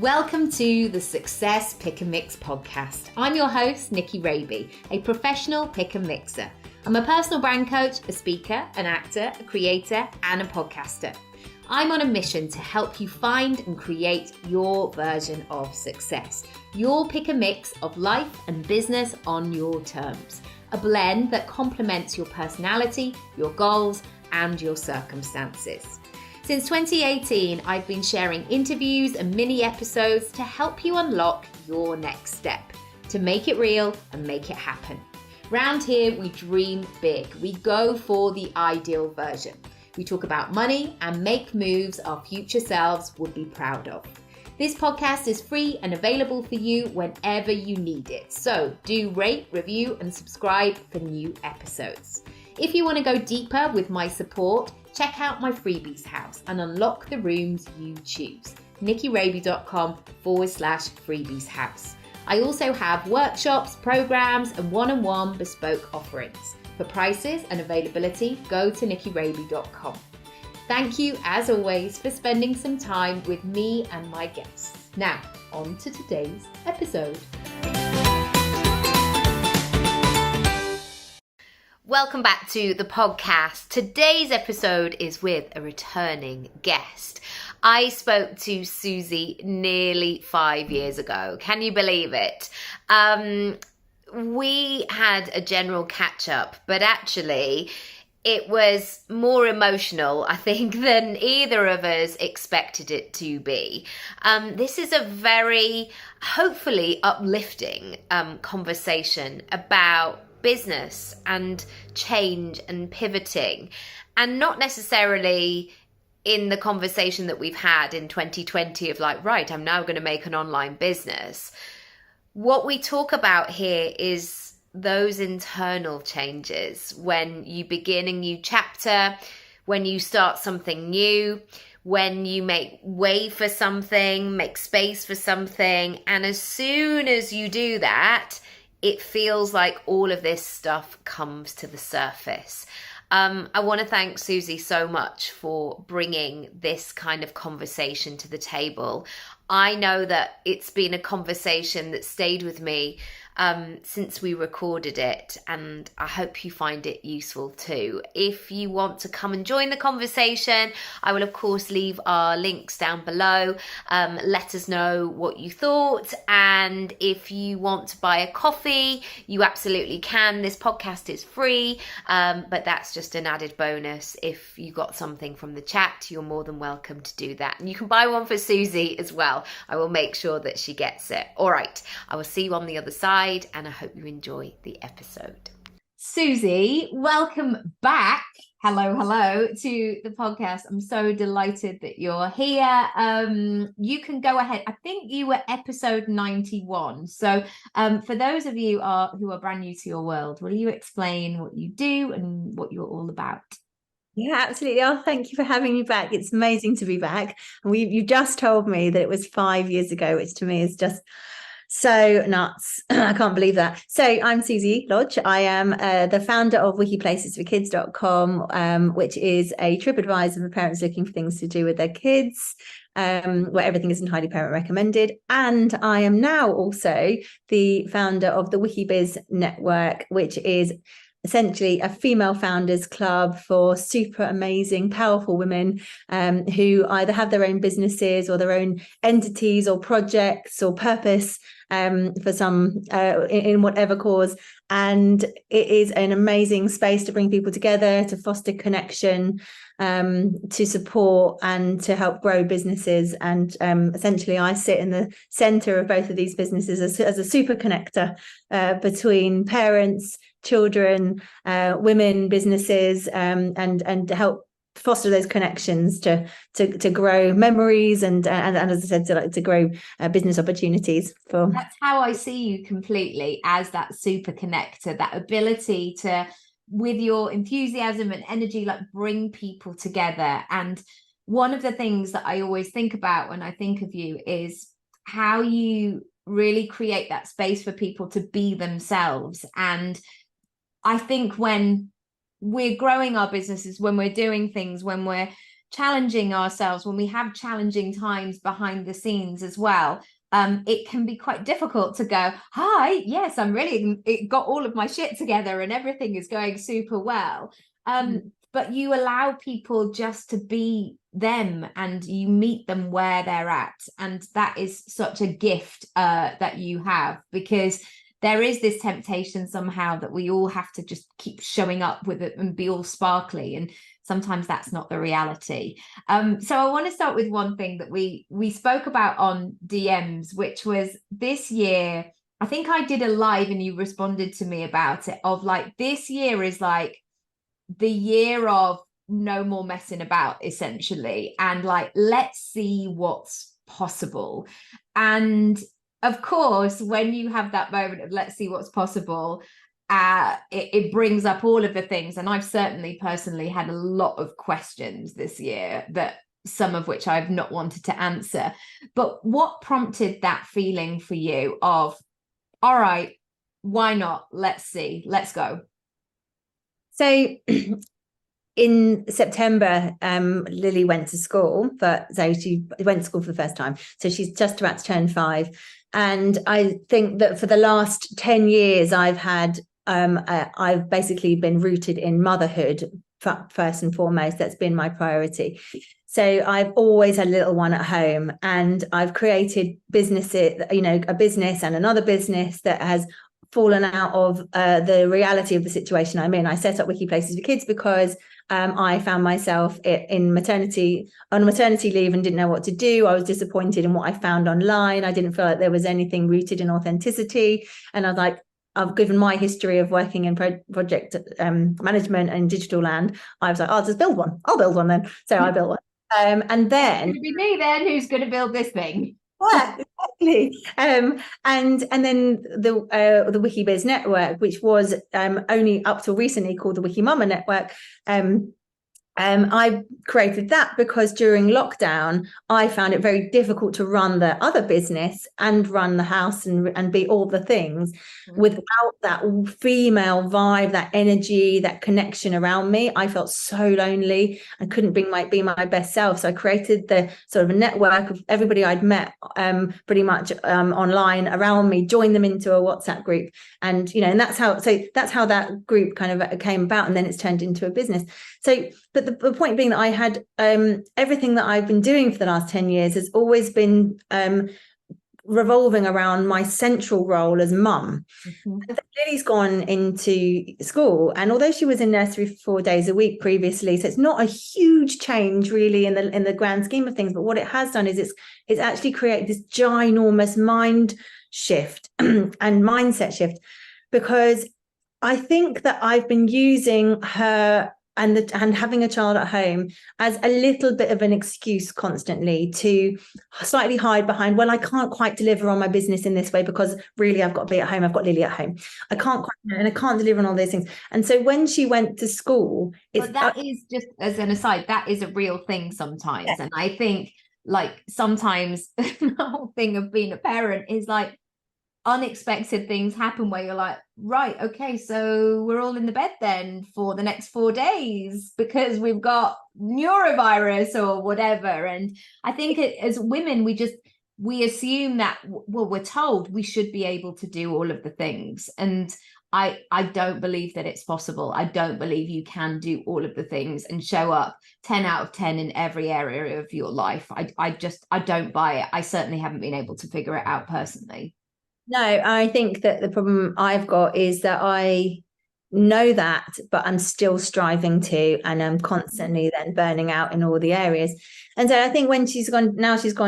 Welcome to the Success Pick and Mix podcast. I'm your host, Nicky Raby, a professional pick and mixer. I'm a personal brand coach, a speaker, an actor, a creator, and a podcaster. I'm on a mission to help you find and create your version of success. Your pick and mix of life and business on your terms. A blend that complements your personality, your goals, and your circumstances. Since 2018, I've been sharing interviews and mini episodes to help you unlock your next step, to make it real and make it happen. Round here, we dream big. We go for the ideal version. We talk about money and make moves our future selves would be proud of. This podcast is free and available for you whenever you need it. So do rate, review, and subscribe for new episodes. If you want to go deeper with my support, check out my freebies house and unlock the rooms you choose. nickyraby.com/freebies house. I also have workshops, programs, and one-on-one bespoke offerings. For prices and availability, go to nickyraby.com. Thank you, as always, for spending some time with me and my guests. Now, on to today's episode. Welcome back to the podcast. Today's episode is with a returning guest. I spoke to Susie nearly 5 years ago. Can you believe it? We had a general catch up, but actually it was more emotional, I think, than either of us expected it to be. This is a very, hopefully, uplifting conversation about business and change and pivoting, and not necessarily in the conversation that we've had in 2020 of like, right, I'm now going to make an online business. What we talk about here is those internal changes when you begin a new chapter, when you start something new, when you make way for something, make space for something, and as soon as you do that, it feels like all of this stuff comes to the surface. I want to thank Susie so much for bringing this kind of conversation to the table. I know that it's been a conversation that stayed with me since we recorded it, and I hope you find it useful too. If you want to come and join the conversation, I will of course leave our links down below. Let us know what you thought, and if you want to buy a coffee, you absolutely can. This podcast is free, but that's just an added bonus. If you got something from the chat, you're more than welcome to do that, and you can buy one for Susie as well. I will make sure that she gets it. All right, I will see you on the other side, and I hope you enjoy the episode. Susie, welcome back. Hello to the podcast. I'm so delighted that you're here. You can go ahead. I think you were episode 91. So for those of you who are brand new to your world, will you explain what you do and what you're all about? Yeah, absolutely. Oh, thank you for having me back. It's amazing to be back. And you just told me that it was 5 years ago, which to me is just so nuts. I can't believe that. So I'm Susie Lodge. I am the founder of wikiplacesforkids.com, which is a TripAdvisor for parents looking for things to do with their kids, where everything is entirely parent recommended. And I am now also the founder of the WikiBiz Network, which is essentially a female founders club for super amazing, powerful women who either have their own businesses or their own entities or projects or purpose for some in whatever cause. And it is an amazing space to bring people together, to foster connection, to support and to help grow businesses. And essentially I sit in the center of both of these businesses as a super connector between parents, children, women, businesses, and to help foster those connections to grow memories and as I said, to grow business opportunities. That's how I see you completely, as that super connector, that ability to, with your enthusiasm and energy, like bring people together. And one of the things that I always think about when I think of you is how you really create that space for people to be themselves. And I think when we're growing our businesses, when we're doing things, when we're challenging ourselves, when we have challenging times behind the scenes as well, it can be quite difficult to go, hi, yes, I'm really got all of my shit together and everything is going super well. But you allow people just to be them, and you meet them where they're at. And that is such a gift that you have, because there is this temptation somehow that we all have to just keep showing up with it and be all sparkly. And sometimes that's not the reality. So I want to start with one thing that we spoke about on DMs, which was this year. I think I did a live and you responded to me about it, of like, this year is like the year of no more messing about, essentially, and like, let's see what's possible. And of course, when you have that moment of let's see what's possible, it brings up all of the things. And I've certainly personally had a lot of questions this year, that some of which I've not wanted to answer. But what prompted that feeling for you of, all right, why not? Let's see, let's go. So in September, Lily went to school, so she went to school for the first time. So she's just about to turn 5. And I think that for the last 10 years, I've basically been rooted in motherhood first and foremost. That's been my priority. So I've always had a little one at home, and I've created businesses, a business and another business that has fallen out of the reality of the situation I'm in. I set up Wiki Places for Kids because I found myself on maternity leave and didn't know what to do. I was disappointed in what I found online. I didn't feel like there was anything rooted in authenticity. And I was like, I've given my history of working in project management and digital land. I was like, I'll just build one. I'll build one then. So I built one. And then it's going to be me then who's going to build this thing. Yeah, exactly. And then the WikiBiz network, which was only up till recently called the Wiki Mama network. I created that because during lockdown, I found it very difficult to run the other business and run the house and be all the things without that female vibe, that energy, that connection around me. I felt so lonely. I couldn't be my best self. So I created the sort of a network of everybody I'd met pretty much online around me, joined them into a WhatsApp group. And, and that's how that group kind of came about. And then it's turned into a business. So, but the point being that I had everything that I've been doing for the last 10 years has always been revolving around my central role as mum. And Lily's gone into school, and although she was in nursery for 4 days a week previously, so it's not a huge change really in the grand scheme of things, but what it has done is it's actually created this ginormous mind shift and mindset shift, because I think that I've been using her and having a child at home as a little bit of an excuse constantly to slightly hide behind, well, I can't quite deliver on my business in this way because really I've got to be at home. I've got Lily at home. I can't quite, and I can't deliver on all those things. And so when she went to school, that is, just as an aside, that is a real thing sometimes. Yeah. And I think like sometimes the whole thing of being a parent is like, unexpected things happen where you're like, right, okay, so we're all in the bed then for the next 4 days because we've got neurovirus or whatever. And I think as women, we assume that, well, we're told we should be able to do all of the things. And I don't believe that it's possible. I don't believe you can do all of the things and show up 10 out of 10 in every area of your life. I don't buy it. I certainly haven't been able to figure it out personally. No, I think that the problem I've got is that I know that, but I'm still striving to, and I'm constantly then burning out in all the areas. And so I think when she's gone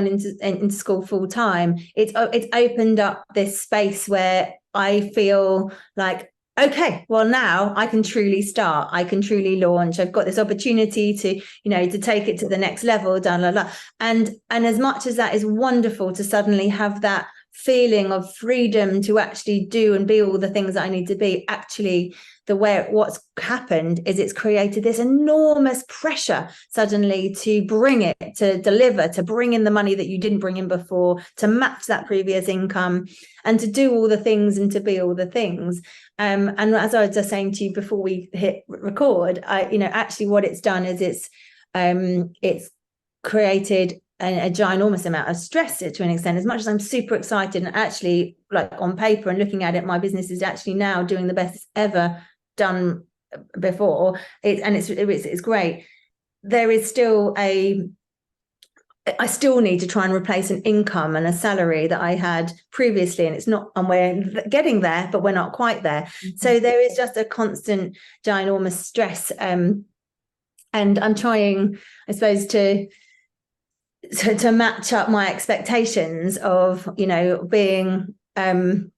into school full time, it's opened up this space where I feel like, okay, well, now I can truly start. I can truly launch. I've got this opportunity to, to take it to the next level, and as much as that is wonderful to suddenly have that feeling of freedom to actually do and be all the things that I need to be, actually what's happened is it's created this enormous pressure suddenly to bring it, to deliver, to bring in the money that you didn't bring in before, to match that previous income, and to do all the things and to be all the things. And as I was just saying to you before we hit record, actually what it's done is it's created a ginormous amount of stress to an extent. As much as I'm super excited and actually, like, on paper and looking at it, my business is actually now doing the best it's ever done before. It's great. There is still I still need to try and replace an income and a salary that I had previously, and we're getting there, but we're not quite there. Mm-hmm. So there is just a constant ginormous stress, and I'm trying, I suppose, to match up my expectations of, being, having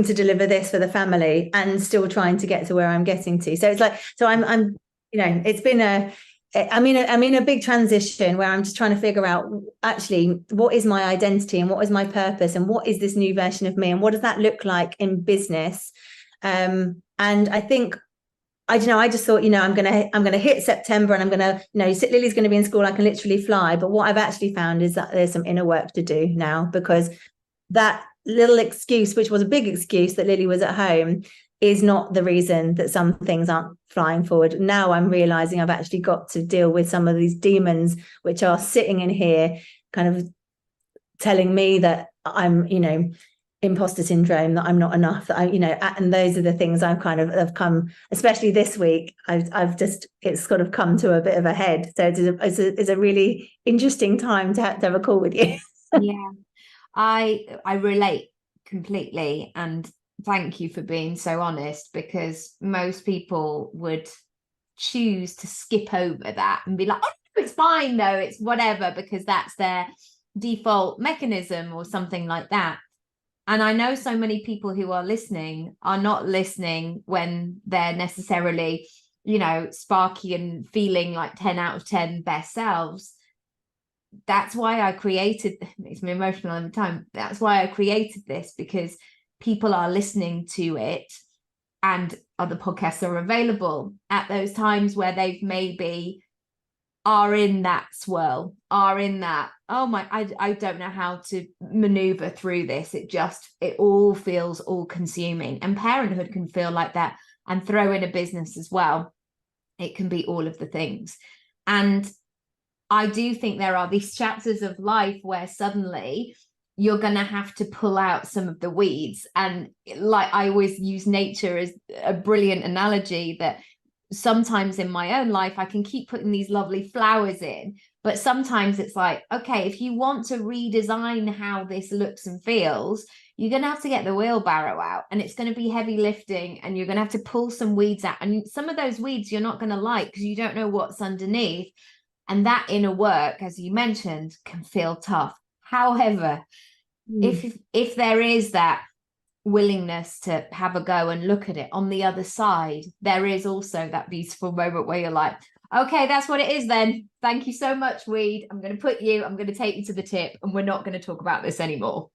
to deliver this for the family and still trying to get to where I'm getting to. So it's like, I'm it's been I'm in a big transition where I'm just trying to figure out, actually, what is my identity and what is my purpose and what is this new version of me and what does that look like in business? And I think, I don't know, I just thought, I'm gonna hit September and I'm gonna, Lily's gonna be in school, I can literally fly. But what I've actually found is that there's some inner work to do now, because that little excuse, which was a big excuse, that Lily was at home, is not the reason that some things aren't flying forward. Now I'm realizing I've actually got to deal with some of these demons which are sitting in here kind of telling me that I'm, imposter syndrome, that I'm not enough, that and those are the things I've kind of have come, especially this week, it's sort of come to a bit of a head. So it's a really interesting time to have a call with you. Yeah, I relate completely, and thank you for being so honest, because most people would choose to skip over that and be like, oh, it's fine though, it's whatever, because that's their default mechanism or something like that. And I know so many people who are listening are not listening when they're necessarily, sparky and feeling like 10 out of 10 best selves. That's why I created, it makes me emotional all the time. That's why I created this, because people are listening to it, and other podcasts are available at those times where they've maybe are in that swirl, are in that, I don't know how to maneuver through this. It all feels all consuming, and parenthood can feel like that, and throw in a business as well. It can be all of the things. And I do think there are these chapters of life where suddenly you're going to have to pull out some of the weeds. And like, I always use nature as a brilliant analogy, that sometimes in my own life, I can keep putting these lovely flowers in, but sometimes it's like, okay, if you want to redesign how this looks and feels, you're going to have to get the wheelbarrow out, and it's going to be heavy lifting, and you're going to have to pull some weeds out. And some of those weeds you're not going to like, because you don't know what's underneath. And that inner work, as you mentioned, can feel tough. However, if there is that willingness to have a go and look at it on the other side, there is also that beautiful moment where you're like, okay, that's what it is then. Thank you so much, weed. I'm going to take you to the tip, and we're not going to talk about this anymore.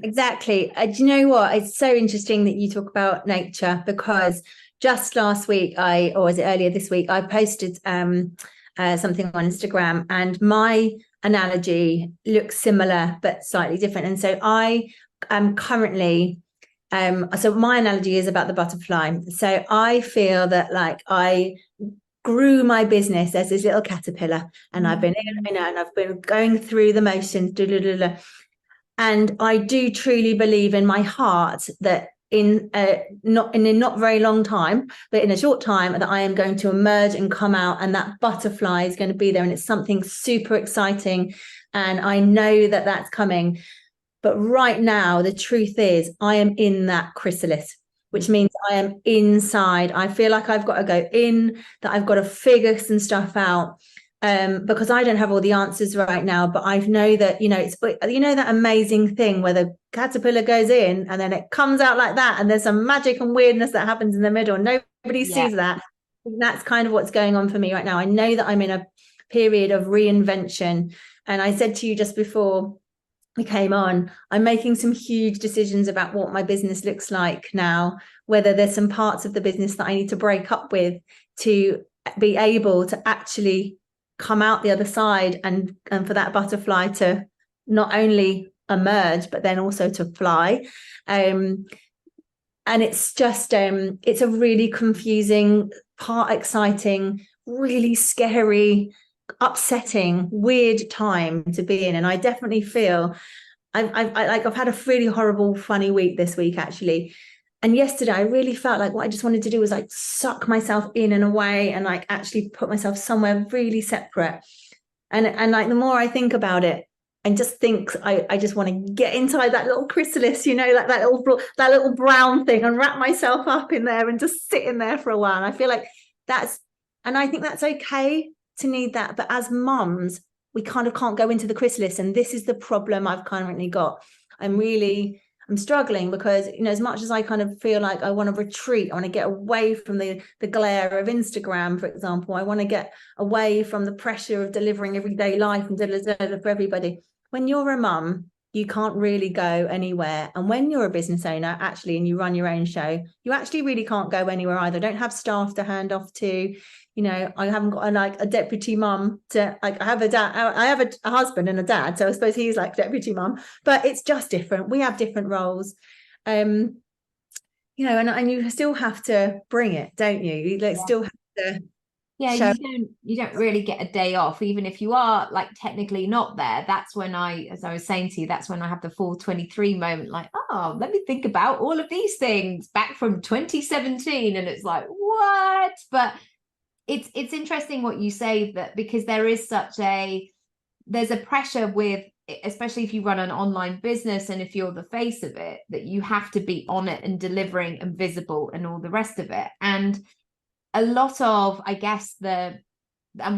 Exactly. Do you know what? It's so interesting that you talk about nature, because just last week, or was it earlier this week, I posted something on Instagram, and my analogy looks similar but slightly different. And so I am currently, so my analogy is about the butterfly. So I feel that, like, I grew my business as this little caterpillar, and I've been and I've been going through the motions, and I do truly believe in my heart that in a not very long time, but in a short time, that I am going to emerge and come out, and that butterfly is going to be there, and it's something super exciting, and I know that that's coming. But right now, the truth is, I am in that chrysalis, which means I am inside. I feel like I've got to go in, that I've got to figure some stuff out, because I don't have all the answers right now. But I know that, it's, that amazing thing where the caterpillar goes in and then it comes out like that, and there's some magic and weirdness that happens in the middle. Nobody sees that. And that's kind of what's going on for me right now. I know that I'm in a period of reinvention. And I said to you just before we came on, I'm making some huge decisions about what my business looks like now, whether there's some parts of the business that I need to break up with to be able to actually come out the other side, and for that butterfly to not only emerge, but then also to fly. And it's just, it's a really confusing, part exciting, really scary, upsetting, weird time to be in. And I definitely feel I've had a really horrible, funny week this week, actually. And yesterday I really felt like what I just wanted to do was like suck myself in and away and like actually put myself somewhere really separate. And like the more I think about it and just think I just want to get inside that little chrysalis, you know, like that little brown thing, and wrap myself up in there and just sit in there for a while. And I feel like that's, and I think that's okay to need that. But as mums, we kind of can't go into the chrysalis. And this is the problem I've currently got. I'm struggling because, you know, as much as I kind of feel like I want to retreat, I want to get away from the glare of Instagram, for example. I want to get away from the pressure of delivering everyday life and for everybody. When you're a mum, you can't really go anywhere. And when you're a business owner, actually, and you run your own show, you actually really can't go anywhere either. I don't have staff to hand off to. You know, I haven't got a deputy mum to, like, I have a dad, I have a husband and a dad, so I suppose he's like deputy mum, but it's just different. We have different roles. You know, and you still have to bring it, don't you? You like, still have to show. You don't really get a day off, even if you are like technically not there. That's when as I was saying to you, that's when I have the 423 moment, like, oh, let me think about all of these things back from 2017. And it's like, what? But it's interesting what you say, that because there's a pressure with, especially if you run an online business and if you're the face of it, that you have to be on it and delivering and visible and all the rest of it. And a lot of, I guess, and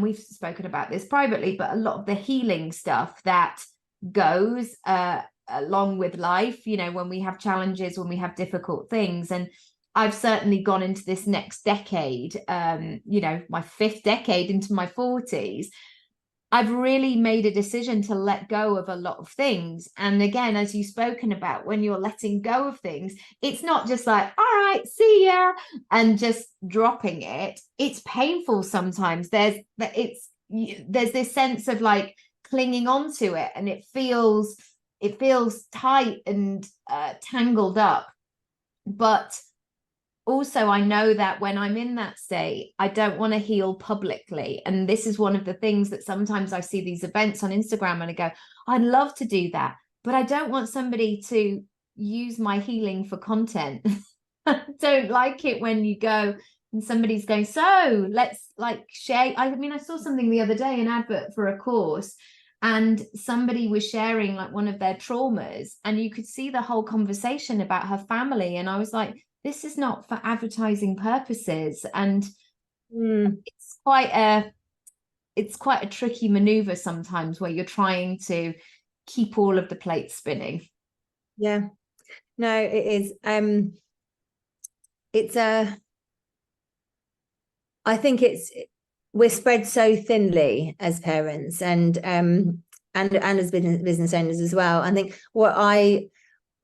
we've spoken about this privately, but a lot of the healing stuff that goes along with life, you know, when we have challenges, when we have difficult things. And I've certainly gone into this next decade, you know, my 5th decade into my 40s. I've really made a decision to let go of a lot of things. And again, as you've spoken about, when you're letting go of things, it's not just like, all right, see ya, and just dropping it. It's painful sometimes. There's this sense of like clinging on to it, and it feels tight and tangled up. But also, I know that when I'm in that state, I don't want to heal publicly. And this is one of the things that sometimes I see these events on Instagram and I go, I'd love to do that, but I don't want somebody to use my healing for content. I don't like it when you go and somebody's going, so let's like share. I mean, I saw something the other day, an advert for a course, and somebody was sharing like one of their traumas, and you could see the whole conversation about her family. And I was like, this is not for advertising purposes. And it's quite a tricky maneuver sometimes, where you're trying to keep all of the plates spinning. Yeah, no, it is. I think we're spread so thinly as parents and as business owners as well. I think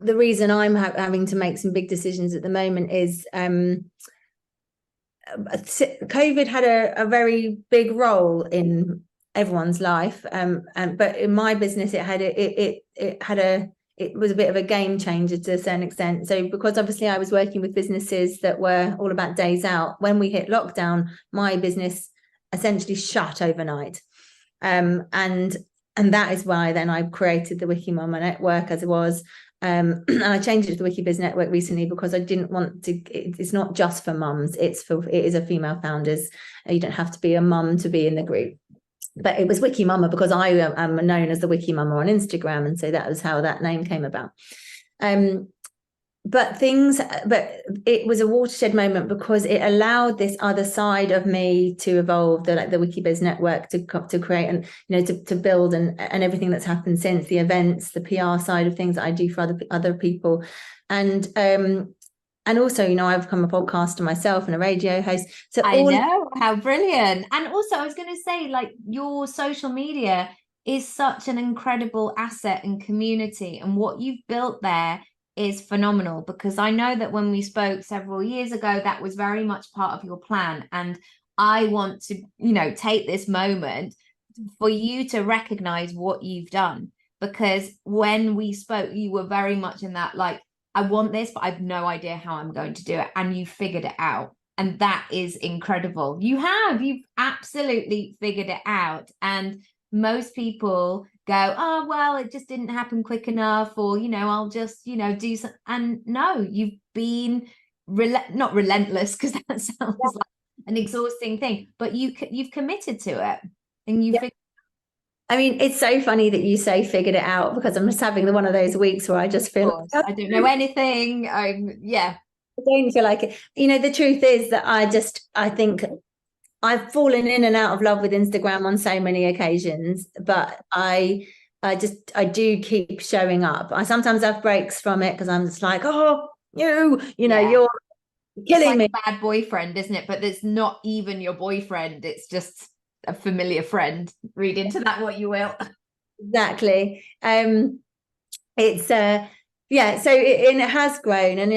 the reason I'm having to make some big decisions at the moment is COVID had a very big role in everyone's life, but in my business it was a bit of a game changer to a certain extent. So because obviously I was working with businesses that were all about days out, when we hit lockdown, my business essentially shut overnight, and that is why then I created the Wiki Mama Network as it was. And I changed it to the Wiki Biz Network recently because I didn't want to. It's not just for mums. It is a female founders. You don't have to be a mum to be in the group. But it was Wiki Mama because I am known as the Wiki Mama on Instagram, and so that was how that name came about. But it was a watershed moment because it allowed this other side of me to evolve, the WikiBiz network to create and, you know, to build and everything that's happened since, the events, the PR side of things that I do for other people. And also, you know, I've become a podcaster myself and a radio host. So I know, how brilliant. And also I was going to say, like, your social media is such an incredible asset and community, and what you've built there is phenomenal, because I know that when we spoke several years ago, that was very much part of your plan. And I want to, you know, take this moment for you to recognize what you've done, because when we spoke, you were very much in that, like, I want this, but I've no idea how I'm going to do it. And you figured it out. And that is incredible. You've absolutely figured it out. And most people go, oh, well, it just didn't happen quick enough, or, I'll just, do something. And no, you've been not relentless, because that sounds like an exhausting thing, but you've committed to it, and you figured. I mean, it's so funny that you say figured it out, because I'm just having one of those weeks where I just feel like, I don't know anything. I don't feel like it. The truth is that I think I've fallen in and out of love with Instagram on so many occasions, but I do keep showing up. I sometimes have breaks from it because I'm just like, oh, you're killing me. Bad boyfriend, isn't it? But it's not even your boyfriend. It's just a familiar friend. Read into that what you will. Exactly. It's yeah, so it has grown, and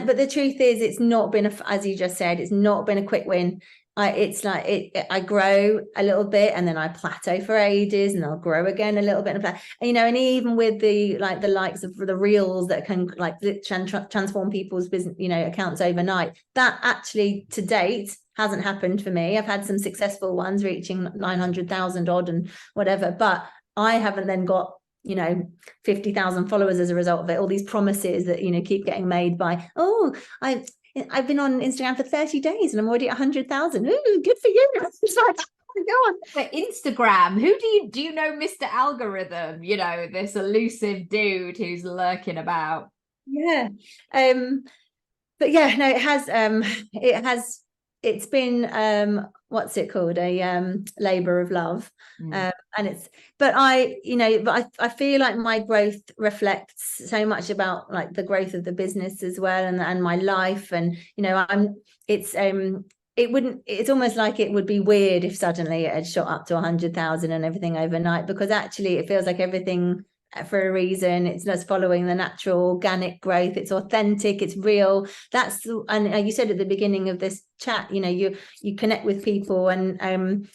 but the truth is, it's not been as you just said, it's not been a quick win. It's like I grow a little bit, and then I plateau for ages, and I'll grow again a little bit, and even with the likes of the reels that can transform people's business, accounts overnight, that actually to date hasn't happened for me. I've had some successful ones reaching 900,000 odd and whatever, but I haven't then got 50,000 followers as a result of it. All these promises that keep getting made by, I've been on Instagram for 30 days and I'm already at 100,000. Ooh, good for you. It's like, oh, go on. For Instagram, who do you know, Mr. Algorithm? This elusive dude who's lurking about. Yeah. But yeah, no, it's been what's it called, a labor of love. And I feel like my growth reflects so much about like the growth of the business as well, and my life, and it's almost like it would be weird if suddenly it had shot up to 100,000 and everything overnight, because actually it feels like everything for a reason. It's just following the natural organic growth. It's authentic, it's real. And you said at the beginning of this chat, you connect with people, and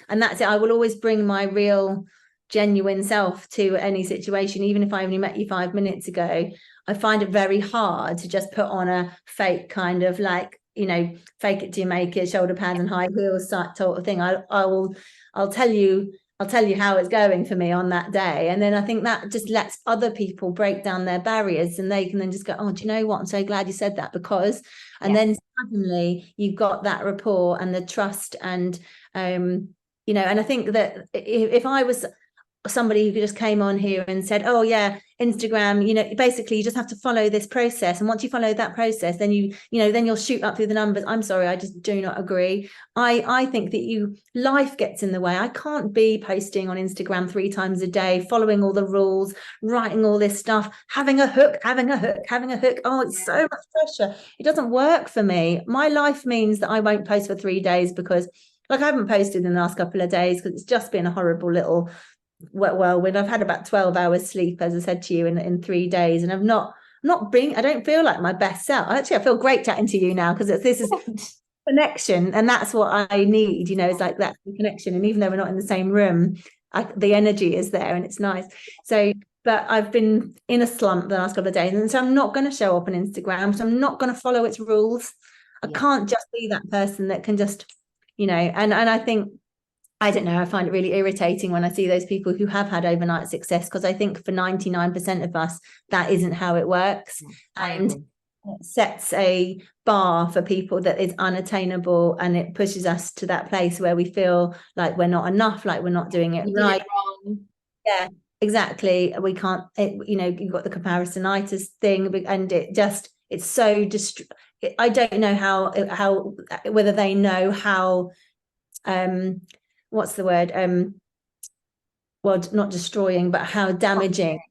that's it. I will always bring my real genuine self to any situation, even if I only met you 5 minutes ago. I find it very hard to just put on a fake kind of like, fake it till you make it, shoulder pads and high heels sort of thing. I'll tell you how it's going for me on that day. And then I think that just lets other people break down their barriers, and they can then just go, oh, do you know what? I'm so glad you said that, because, and then suddenly you've got that rapport and the trust. And, and I think that if I was somebody who just came on here and said, oh yeah, Instagram, basically you just have to follow this process, and once you follow that process, then then you'll shoot up through the numbers. I'm sorry, I just do not agree. I think that life gets in the way. I can't be posting on Instagram 3 times a day, following all the rules, writing all this stuff, having a hook. Oh, it's so much pressure. It doesn't work for me. My life means that I won't post for 3 days, because I haven't posted in the last couple of days because it's just been a horrible little when I've had about 12 hours sleep, as I said to you, in 3 days, and I don't feel like my best self. Actually, I feel great chatting to you now, because this is connection, and that's what I need. It's like that connection, and even though we're not in the same room, the energy is there, and it's nice. So, but I've been in a slump the last couple of days, and so I'm not going to show up on Instagram. So I'm not going to follow its rules. I can't just be that person that can just, and I think, I don't know, I find it really irritating when I see those people who have had overnight success, because I think for 99% of us, that isn't how it works. And it sets a bar for people that is unattainable, and it pushes us to that place where we feel like we're not enough, like we're not doing it right. Yeah, exactly. We can't, you've got the comparisonitis thing, and it's so I don't know how whether they know how what's the word, well, not destroying, but how damaging,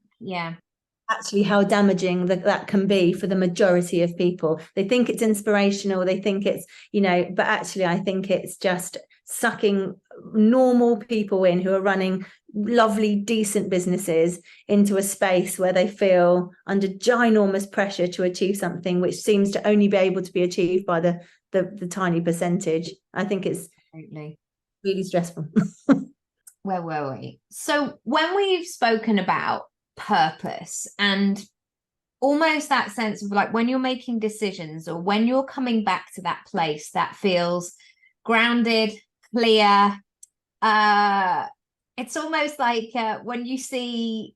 actually how damaging that can be for the majority of people. They think it's inspirational, they think it's, but actually I think it's just sucking normal people in who are running lovely, decent businesses into a space where they feel under ginormous pressure to achieve something which seems to only be able to be achieved by the tiny percentage. I think it's really stressful. Where were we? So when we've spoken about purpose and almost that sense of like when you're making decisions or when you're coming back to that place that feels grounded, clear. It's almost like when you see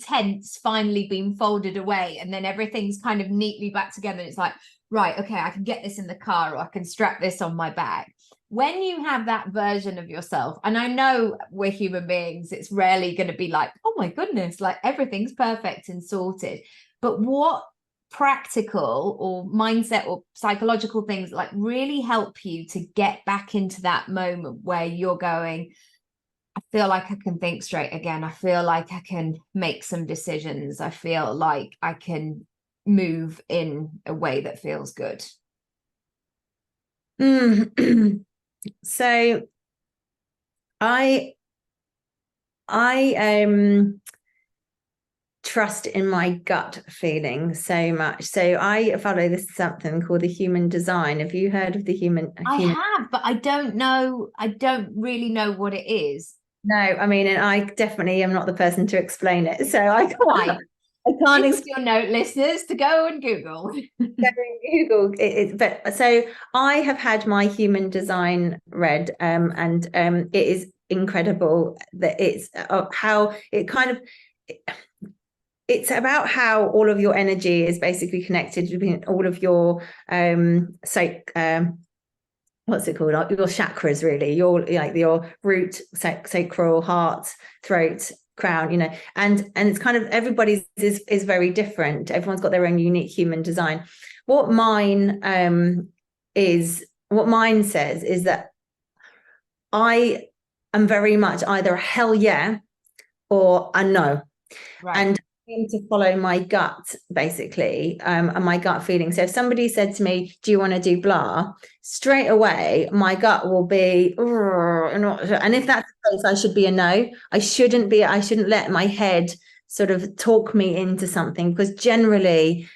tents finally being folded away and then everything's kind of neatly back together. It's like, right, okay, I can get this in the car or I can strap this on my back. When you have that version of yourself, and I know we're human beings, it's rarely going to be like, oh my goodness, like everything's perfect and sorted. But what practical or mindset or psychological things like really help you to get back into that moment where you're going, I feel like I can think straight again. I feel like I can make some decisions. I feel like I can move in a way that feels good. So I trust in my gut feeling so much. So I follow this something called the human design. Have you heard of the human? I have, but I don't know. I don't really know what it is. No, I mean, and I definitely am not the person to explain it. So Fine. I can't This is your note, listeners, to go and Google. Google it, but so I have had my human design read, and it is incredible that it's how it kind of it's about how all of your energy is basically connected between all of your what's it called, your chakras, really, your like your root, sacral, heart, throat, crown, you know, and it's kind of everybody's is very different. Everyone's got their own unique human design. What mine says is that I am very much either a hell yeah or a no. Right. And to follow my gut, basically, and my gut feeling. So if somebody said to me, do you want to do blah, straight away my gut will be, and if that's the case, I should be a no. I shouldn't let my head sort of talk me into something, because generally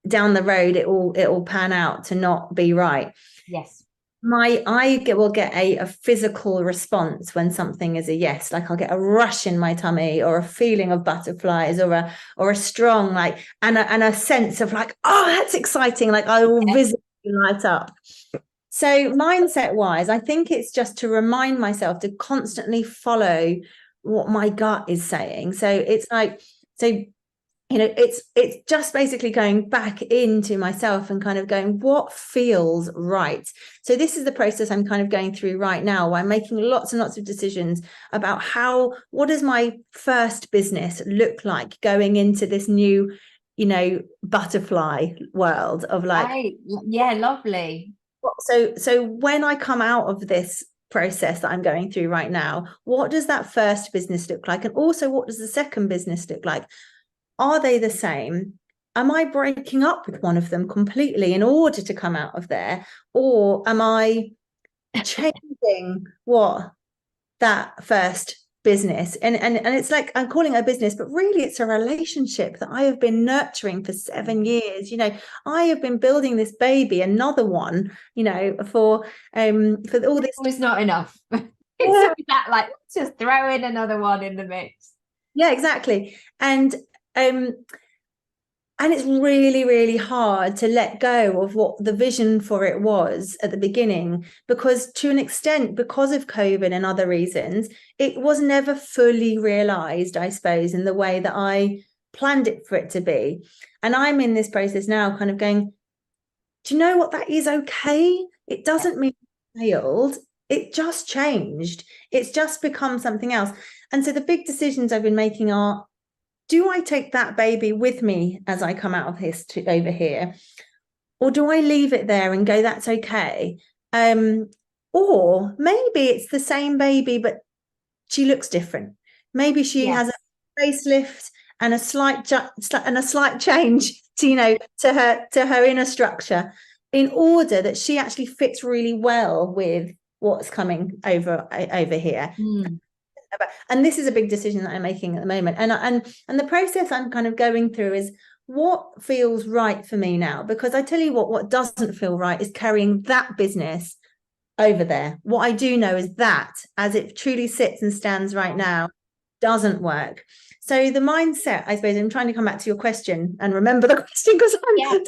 down the road it will pan out to not be right. Yes. I will get a physical response when something is a yes. Like I'll get a rush in my tummy, or a feeling of butterflies, or a strong like and a sense of like, oh, that's exciting. Like I will visibly light up. So mindset wise, I think it's just to remind myself to constantly follow what my gut is saying. So it's like, so you know, it's just basically going back into myself and kind of going, what feels right? So this is the process I'm kind of going through right now, where I'm making lots and lots of decisions about what does my first business look like going into this new, you know, butterfly world of like, Right. Yeah, lovely. so when I come out of this process that I'm going through right now, what does that first business look like? And also, what does the second business look like? Are they the same? Am I breaking up with one of them completely in order to come out of there? Or am I changing what that first business? And it's like, I'm calling it a business, but really it's a relationship that I have been nurturing for 7 years. You know, I have been building this baby, another one, you know, for all this. It's not enough. It's that like, let's just throw in another one in the mix. Yeah, exactly. And it's really, really hard to let go of what the vision for it was at the beginning, because to an extent, because of COVID and other reasons, it was never fully realized, I suppose, in the way that I planned it for it to be. And I'm in this process now kind of going, do you know what? That is okay. It doesn't mean it failed. It just changed. It's just become something else. And so the big decisions I've been making are, do I take that baby with me as I come out of this over here? Or do I leave it there and go, that's okay? Or maybe it's the same baby, but she looks different. Maybe she has a facelift and a slight change to, you know, to her inner structure, in order that she actually fits really well with what's coming over here. And this is a big decision that I'm making at the moment, and the process I'm kind of going through is what feels right for me now, because I tell you what doesn't feel right is carrying that business over there. What I do know is that as it truly sits and stands right now, doesn't work. So the mindset, I suppose, I'm trying to come back to your question and remember the question because I'm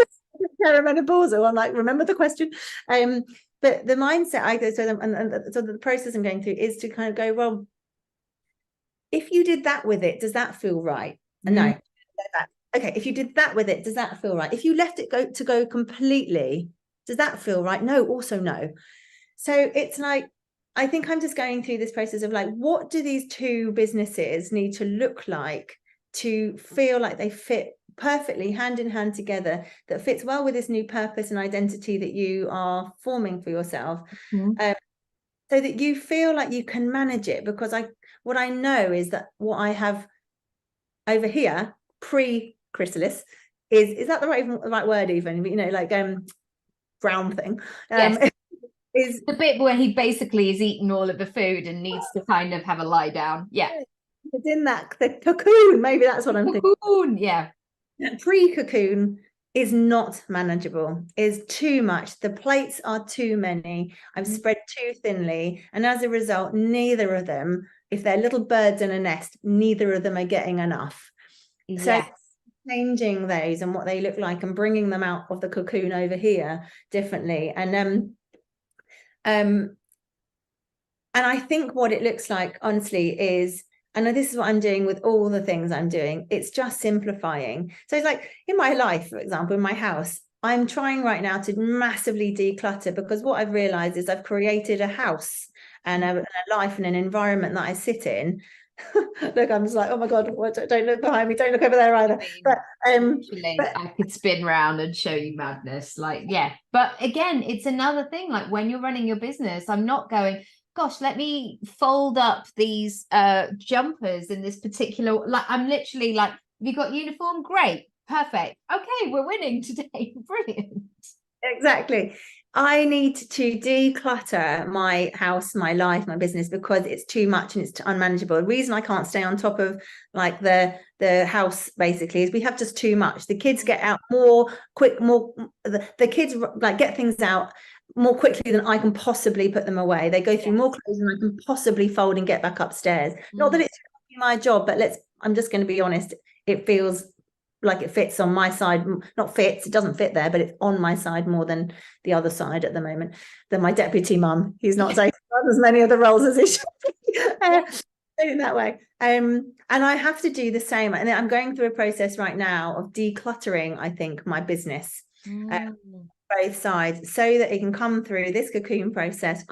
perimenopausal. I'm like, remember the question. But the mindset I go, so the process I'm going through is to kind of go, well, if you did that with it, does that feel right? And no. Okay, if you did that with it, does that feel right? If you left it go completely, does that feel right? No, also no. So it's like, I think I'm just going through this process of like, what do these two businesses need to look like to feel like they fit perfectly hand in hand together, that fits well with this new purpose and identity that you are forming for yourself, so that you feel like you can manage it. Because what I know is that what I have over here pre-chrysalis is that the right word even, you know, like brown thing, yes. is the bit where he basically is eating all of the food and needs to kind of have a lie down. Yeah. It's in that the cocoon, maybe that's what I'm thinking. Cocoon, yeah. Pre-cocoon is not manageable, is too much. The plates are too many. I've spread too thinly. And as a result, neither of them, if they're little birds in a nest, neither of them are getting enough. Yes. So changing those and what they look like and bringing them out of the cocoon over here differently. And I think what it looks like, honestly, is, and this is what I'm doing with all the things I'm doing, it's just simplifying. So it's like in my life, for example, in my house, I'm trying right now to massively declutter, because what I've realized is I've created a house and a life and an environment that I sit in. Look, I'm just like, oh my God, don't look behind me, don't look over there either. But I could spin round and show you madness. Like, yeah. But again, it's another thing. Like when you're running your business, I'm not going, gosh, let me fold up these jumpers in this particular, like I'm literally like, have you got uniform? Great, perfect. Okay, we're winning today. Brilliant. Exactly. I need to declutter my house, my life, my business, because it's too much and it's unmanageable. The reason I can't stay on top of like the house basically is we have just too much. The kids get out the kids like get things out more quickly than I can possibly put them away. They go through more clothes than I can possibly fold and get back upstairs. Not that it's my job, but I'm just going to be honest, it feels like it fits on my side, not fits, it doesn't fit there, but it's on my side more than the other side at the moment, than my deputy mum. He's not taking as many of the roles as he should be. In that way. And I have to do the same. And I'm going through a process right now of decluttering, I think, my business, both sides, so that it can come through this cocoon process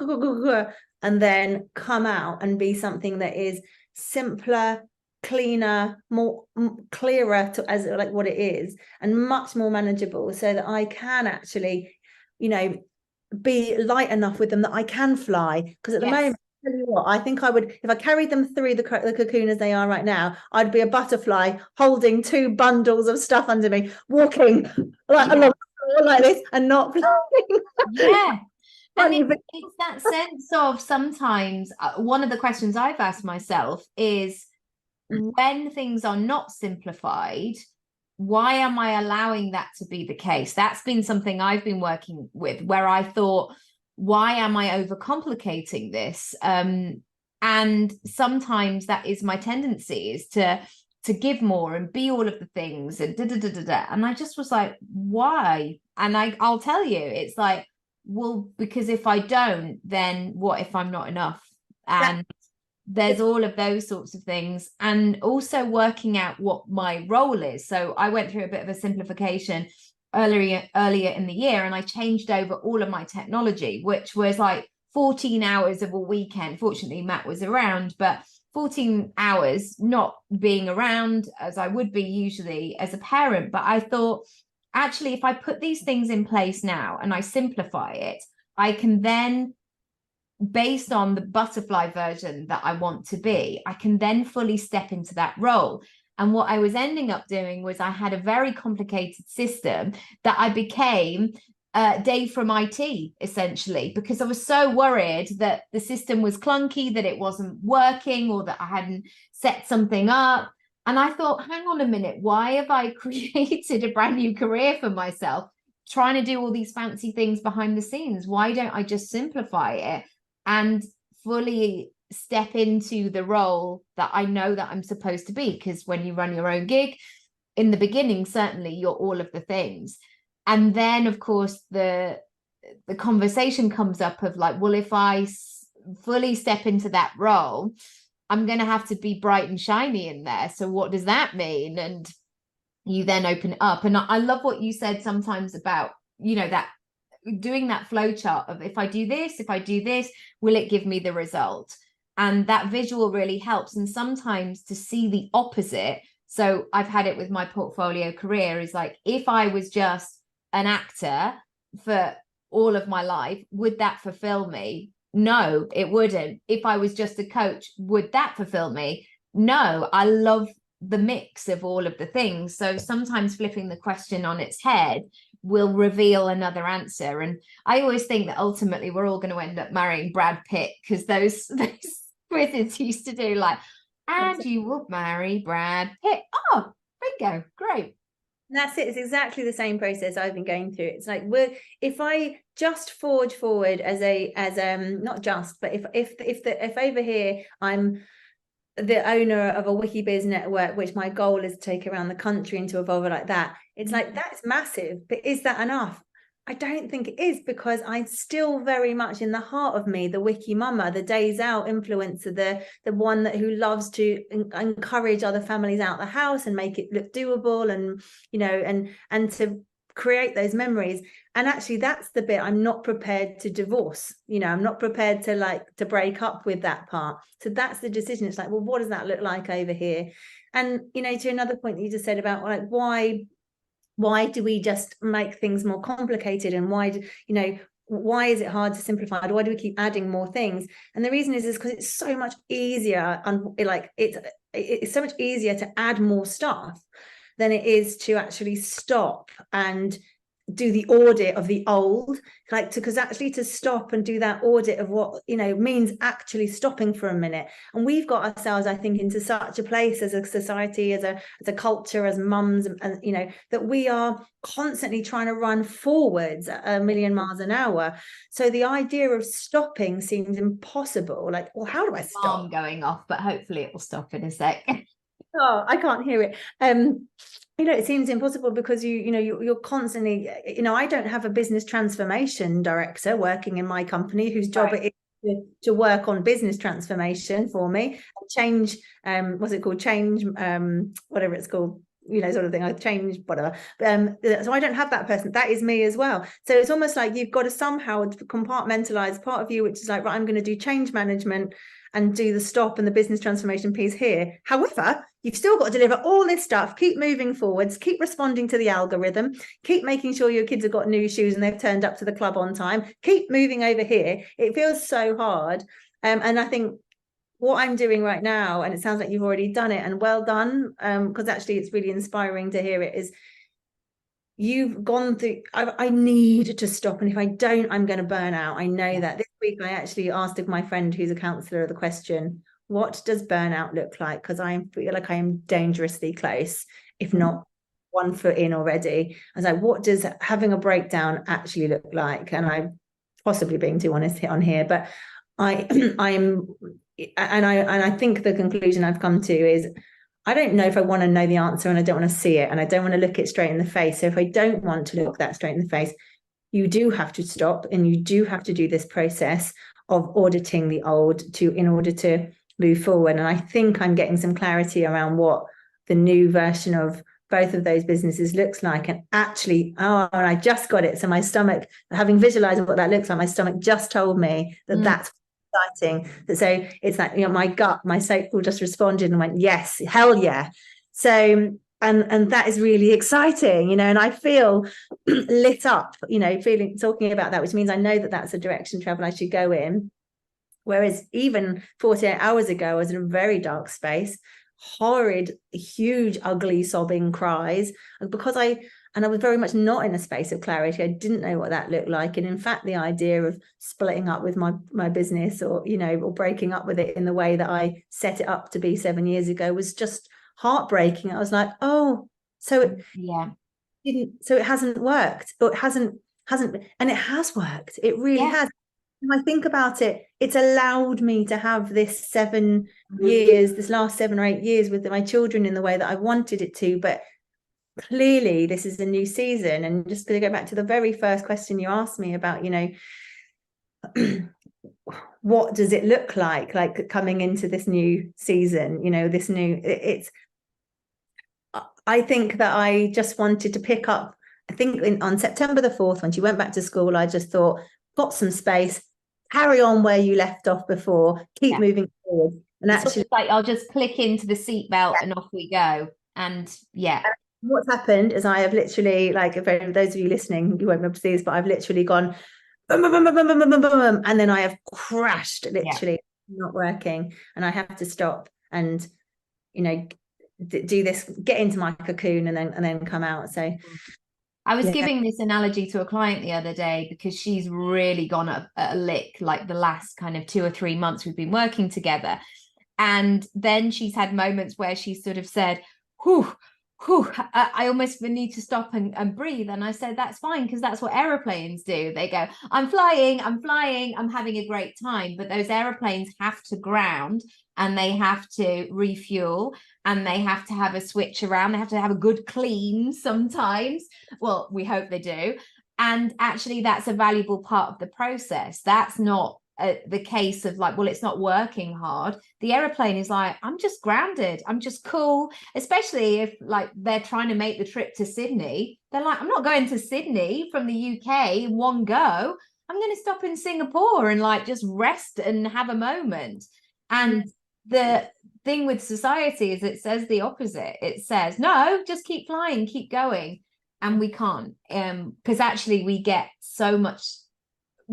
and then come out and be something that is simpler, cleaner, more clearer to as like what it is, and much more manageable, so that I can actually, you know, be light enough with them that I can fly. Because at the moment, I tell you what, I think I would, if I carried them through the cocoon as they are right now, I'd be a butterfly holding 2 bundles of stuff under me, walking along like this and not flying. And it's that sense of sometimes one of the questions I've asked myself is, when things are not simplified, why am I allowing that to be the case? That's been something I've been working with, where I thought, why am I overcomplicating this? And sometimes that is my tendency, is to give more and be all of the things and and I just was like, why? And I'll tell you, it's like, well, because if I don't, then what if I'm not enough? And there's all of those sorts of things, and also working out what my role is. So I went through a bit of a simplification earlier in the year, and I changed over all of my technology, which was like 14 hours of a weekend. Fortunately, Matt was around, but 14 hours not being around as I would be usually as a parent. But I thought, actually, if I put these things in place now and I simplify it, I can then, based on the butterfly version that I want to be, I can then fully step into that role. And what I was ending up doing was I had a very complicated system that I became Dave from IT, essentially, because I was so worried that the system was clunky, that it wasn't working, or that I hadn't set something up. And I thought, hang on a minute, why have I created a brand new career for myself, trying to do all these fancy things behind the scenes? Why don't I just simplify it and fully step into the role that I know that I'm supposed to be. Because when you run your own gig, in the beginning, certainly you're all of the things. And then, of course, the conversation comes up of like, well, if I fully step into that role, I'm going to have to be bright and shiny in there. So what does that mean? And you then open it up. And I love what you said sometimes about, that doing that flow chart of if I do this, will it give me the result? And that visual really helps. And sometimes to see the opposite. So I've had it with my portfolio career is like, if I was just an actor for all of my life, would that fulfill me? No, it wouldn't. If I was just a coach, would that fulfill me? No, I love the mix of all of the things. So sometimes flipping the question on its head will reveal another answer. And I always think that ultimately we're all going to end up marrying Brad Pitt, because those quizzes used to do like, and you will marry Brad Pitt. Oh, bingo, great. And that's it. It's exactly the same process I've been going through. It's like, if I just forge forward as not just, but if over here I'm the owner of a WikiBiz network, which my goal is to take around the country and to evolve it like that, it's like, that's massive. But is that enough? I don't think it is, because I'm still very much in the heart of me, the wiki mama, the days out influencer, the one who loves to encourage other families out the house and make it look doable, and and to create those memories. And actually, that's the bit I'm not prepared to divorce. I'm not prepared to break up with that part. So that's the decision. It's like, well, what does that look like over here? And to another point that you just said about like, why do we just make things more complicated, and why is it hard to simplify? Why do we keep adding more things? And the reason is because it's so much easier, and it's so much easier to add more stuff than it is to actually stop and do the audit of the old, because actually to stop and do that audit of what means actually stopping for a minute. And we've got ourselves, I think, into such a place as a society, as a culture, as mums, and that we are constantly trying to run forwards at a million miles an hour. So the idea of stopping seems impossible. Like, well, how do I stop? Alarm going off, but hopefully it will stop in a sec. Oh, I can't hear it. It seems impossible, because you're constantly, I don't have a business transformation director working in my company whose job it is to work on business transformation for me, change, what's it called? Change, whatever it's called, sort of thing. I change whatever. So I don't have that person. That is me as well. So it's almost like you've got to somehow compartmentalize part of you, which is like, right, I'm going to do change management and do the stop and the business transformation piece here. However, you've still got to deliver all this stuff, keep moving forwards, keep responding to the algorithm, keep making sure your kids have got new shoes and they've turned up to the club on time, keep moving over here. It feels so hard. And I think what I'm doing right now, and it sounds like you've already done it, and well done, because actually it's really inspiring to hear it, is you've gone through, I need to stop, and if I don't, I'm going to burn out. I know that. This week I actually asked of my friend who's a counsellor the question, what does burnout look like? Because I feel like I am dangerously close, if not one foot in already. I was like, what does having a breakdown actually look like? And I'm possibly being too honest on here, but I think the conclusion I've come to is, I don't know if I want to know the answer, and I don't want to see it, and I don't want to look it straight in the face. So if I don't want to look that straight in the face, you do have to stop, and you do have to do this process of auditing the old in order to move forward. And I think I'm getting some clarity around what the new version of both of those businesses looks like. And actually, and I just got it. So my stomach, having visualized what that looks like, my stomach just told me that that's exciting. So it's like, my gut, my sacral just responded and went, yes, hell yeah. So and that is really exciting, and I feel lit up, talking about that, which means I know that that's a direction travel I should go in. Whereas even 48 hours ago, I was in a very dark space, horrid, huge, ugly, sobbing cries, because I was very much not in a space of clarity. I didn't know what that looked like. And in fact, the idea of splitting up with my business, or breaking up with it in the way that I set it up to be 7 years ago, was just heartbreaking. I was like, oh, so it hasn't worked, or it hasn't, and it has worked. It really has. when I think about it, it's allowed me to have this 7 years, this last 7 or 8 years with my children in the way that I wanted it to. But clearly, this is a new season. And just going to go back to the very first question you asked me about, what does it look like coming into this new season? This new, I think that I just wanted to pick up. I think on September the 4th, when she went back to school, I just thought, got some space, carry on where you left off before, keep moving forward. And it's actually, like I'll just click into the seatbelt and off we go. And what's happened is I have literally, like, for those of you listening, you won't be able to see this, but I've literally gone, boom, boom, boom, boom, boom, boom, boom, boom, and then I have crashed, literally not working, and I have to stop and do this, get into my cocoon, and then come out. So I was giving this analogy to a client the other day because she's really gone at a lick, like the last kind of 2 or 3 months we've been working together. And then she's had moments where she sort of said, whew, I almost need to stop and breathe. And I said, that's fine, because that's what aeroplanes do. They go, I'm flying, I'm having a great time. But those aeroplanes have to ground, and they have to refuel, and they have to have a switch around. They have to have a good clean sometimes. Well, we hope they do. And actually, that's a valuable part of the process. That's not the case of like, well, it's not working hard. The aeroplane is like, I'm just grounded, I'm just cool. Especially if like they're trying to make the trip to Sydney, they're like, I'm not going to Sydney from the UK in one go. I'm going to stop in Singapore and like just rest and have a moment. And the thing with society is it says the opposite. It says, no, just keep flying, keep going. And we can't, because actually we get so much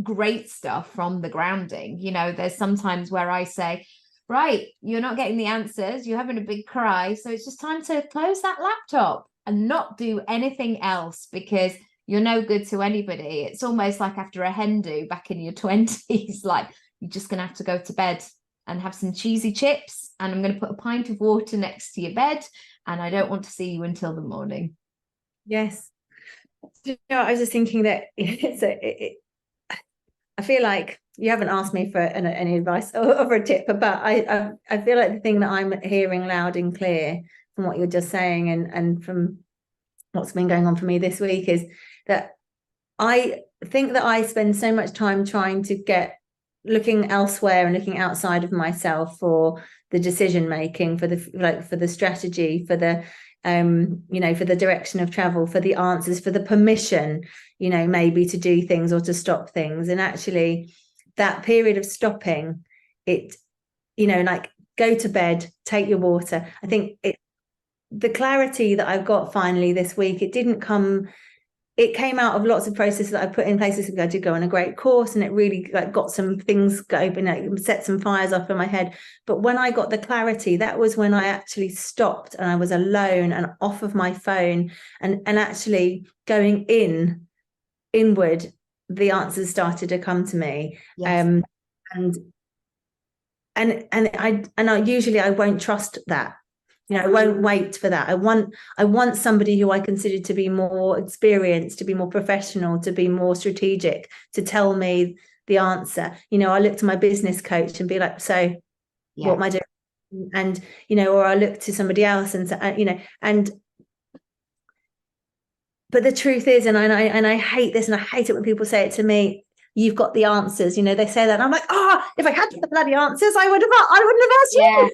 great stuff from the grounding. There's sometimes where I say, right, you're not getting the answers, you're having a big cry, so it's just time to close that laptop and not do anything else, because you're no good to anybody. It's almost like after a hen do back in your 20s, like you're just gonna have to go to bed and have some cheesy chips, and I'm going to put a pint of water next to your bed, and I don't want to see you until the morning. Yes. I was just thinking that I feel like you haven't asked me for any advice or a tip, but I feel like the thing that I'm hearing loud and clear from what you're just saying, and from what's been going on for me this week, is that I think that I spend so much time trying to looking elsewhere and looking outside of myself for the decision making, for the strategy, for the for the direction of travel, for the answers, for the permission, maybe to do things or to stop things. And actually that period of stopping it, like go to bed, take your water. I think the clarity that I've got finally this week, it came out of lots of processes that I put in places. I did go on a great course, and it really like got some things going, set some fires off in my head. But when I got the clarity, that was when I actually stopped, and I was alone and off of my phone, and actually going inward, the answers started to come to me. Yes. And I usually I won't trust that. I won't wait for that. I want somebody who I consider to be more experienced, to be more professional, to be more strategic, to tell me the answer. I look to my business coach and be like, so what am I doing? And, or I look to somebody else and, but the truth is, and I hate this, and I hate it when people say it to me, you've got the answers. They say that, and I'm like, if I had the bloody answers, I wouldn't have asked you.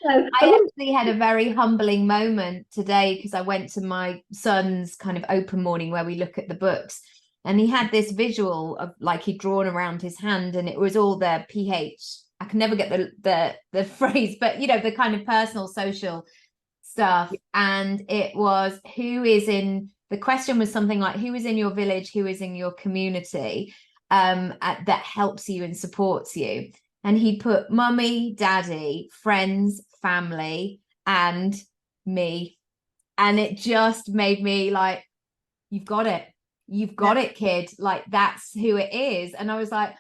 I actually had a very humbling moment today, because I went to my son's kind of open morning where we look at the books, and he had this visual of like he'd drawn around his hand, and it was all the PH. I can never get the phrase, but the kind of personal social stuff. And it was the question was something like, who is in your village, who is in your community that helps you and supports you. And he put mummy, daddy, friends, family, and me. And it just made me like, you've got it. You've got it, kid. Like, that's who it is. And I was like,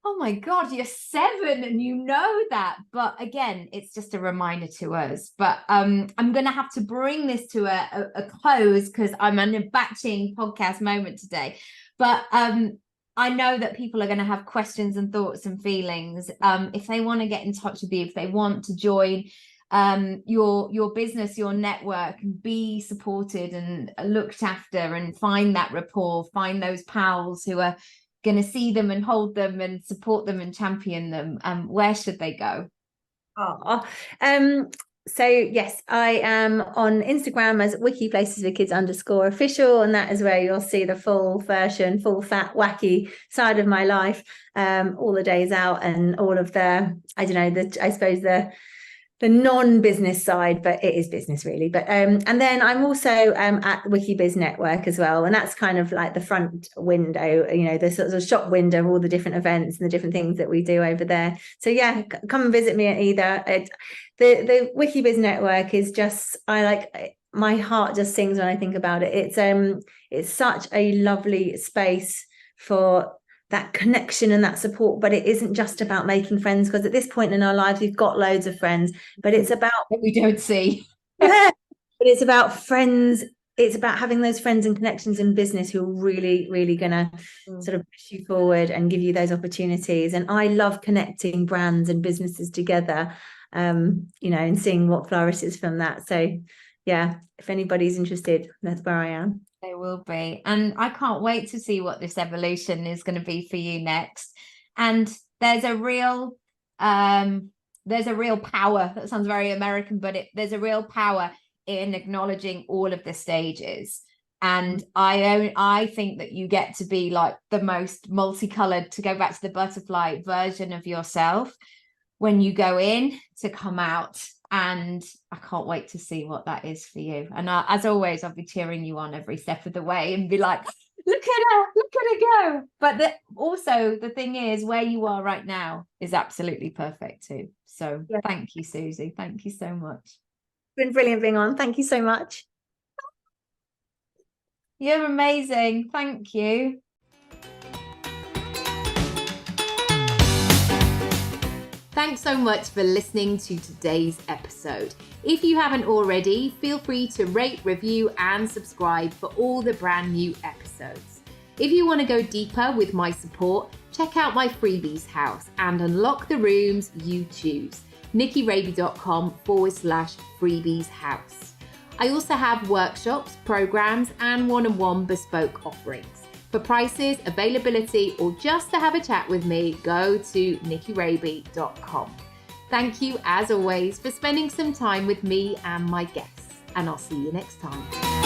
oh my God, you're 7 and you know that. But again, it's just a reminder to us. But I'm going to have to bring this to a close, because I'm in a batching podcast moment today. But I know that people are going to have questions and thoughts and feelings. If they want to get in touch with you, if they want to join your business, your network, and be supported and looked after, and find that rapport, find those pals who are going to see them and hold them and support them and champion them, where should they go? So yes, I am on Instagram as Wiki Places for Kids _official, and that is where you'll see the full version, full fat wacky side of my life, all the days out and all of the, I don't know, I suppose the non-business side, but it is business really. But and then I'm also at the WikiBiz network as well, and that's kind of like the front window, the sort of shop window of all the different events and the different things that we do over there. So yeah, come and visit me at either. The WikiBiz network is just, my heart just sings when I think about it. It's such a lovely space for that connection and that support, but it isn't just about making friends, because at this point in our lives we've got loads of friends, but it's about that we don't see. Yeah, but it's about friends. It's about having those friends and connections in business who are really, really gonna sort of push you forward and give you those opportunities. And I love connecting brands and businesses together, and seeing what flourishes from that. So yeah, if anybody's interested, that's where I am. They will be. And I can't wait to see what this evolution is going to be for you next. And there's a real power. That sounds very American, but there's a real power in acknowledging all of the stages. And I think that you get to be like the most multicolored, to go back to the butterfly version of yourself when you go in to come out. And I can't wait to see what that is for you. And as always, I'll be cheering you on every step of the way and be like, look at her go. But also the thing is, where you are right now is absolutely perfect too. So yeah. Thank you, Susie. Thank you so much. It's been brilliant being on. Thank you so much. You're amazing. Thank you. Thanks so much for listening to today's episode. If you haven't already, feel free to rate, review, and subscribe for all the brand new episodes. If you want to go deeper with my support, check out my freebies house and unlock the rooms you choose. nickyraby.com/freebies house. I also have workshops, programs, and one-on-one bespoke offerings. For prices, availability, or just to have a chat with me, go to nickyraby.com. Thank you, as always, for spending some time with me and my guests, and I'll see you next time.